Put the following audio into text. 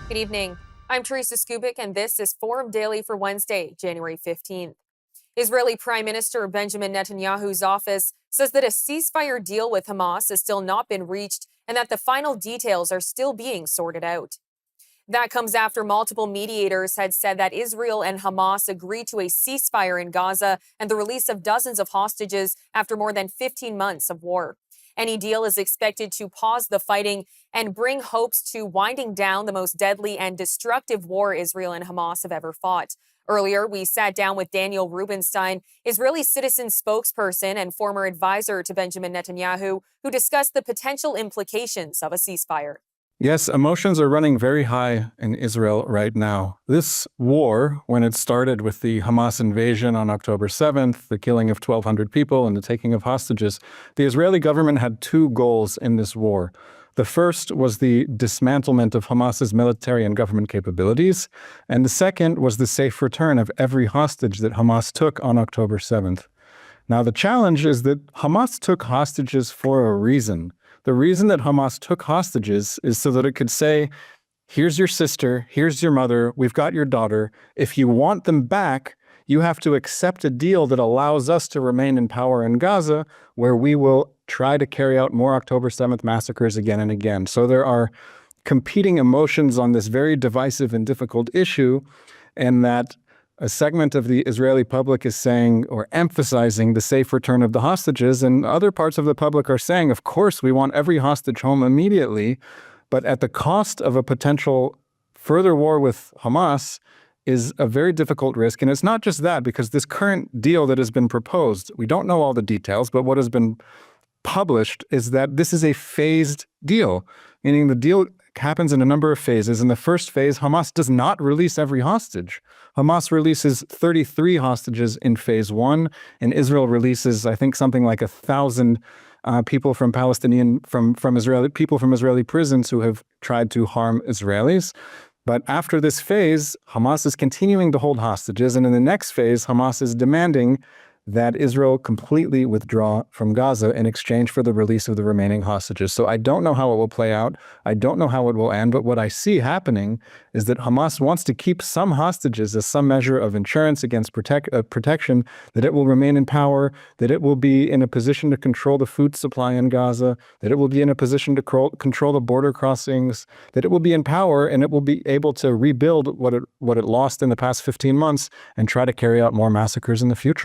Good evening. I'm Teresa Skubik, and this is Forum Daily for Wednesday, January 15th. Israeli Prime Minister Benjamin Netanyahu's office says that a ceasefire deal with Hamas has still not been reached and that the final details are still being sorted out. That comes after multiple mediators had said that Israel and Hamas agreed to a ceasefire in Gaza and the release of dozens of hostages after more than 15 months of war. Any deal is expected to pause the fighting and bring hopes to winding down the most deadly and destructive war Israel and Hamas have ever fought. Earlier, we sat down with Daniel Rubenstein, Israeli citizen spokesperson and former advisor to Benjamin Netanyahu, who discussed the potential implications of a ceasefire. Yes, emotions are running very high in Israel right now. This war, when it started with the Hamas invasion on October 7th, the killing of 1,200 people and the taking of hostages, the Israeli government had two goals in this war. The first was the dismantlement of Hamas's military and government capabilities, and the second was the safe return of every hostage that Hamas took on October 7th. Now, the challenge is that Hamas took hostages for a reason. The reason that Hamas took hostages is so that it could say, here's your sister, here's your mother, we've got your daughter. If you want them back, you have to accept a deal that allows us to remain in power in Gaza, where we will try to carry out more October 7th massacres again and again. So there are competing emotions on this very divisive and difficult issue, and that a segment of the Israeli public is saying or emphasizing the safe return of the hostages, and other parts of the public are saying, of course, we want every hostage home immediately, but at the cost of a potential further war with Hamas is a very difficult risk. And it's not just that, because this current deal that has been proposed, we don't know all the details, but what has been published is that this is a phased deal, meaning the deal happens in a number of phases. In the first phase, Hamas does not release every hostage. Hamas releases 33 hostages in phase one, and Israel releases, I think, something like 1,000 people from Israeli prisons who have tried to harm Israelis. But after this phase, Hamas is continuing to hold hostages, and in the next phase, Hamas is demanding that Israel completely withdraw from Gaza in exchange for the release of the remaining hostages. So I don't know how it will play out. I don't know how it will end. But what I see happening is that Hamas wants to keep some hostages as some measure of insurance against protection, that it will remain in power, that it will be in a position to control the food supply in Gaza, that it will be in a position to control the border crossings, that it will be in power and it will be able to rebuild what it lost in the past 15 months and try to carry out more massacres in the future.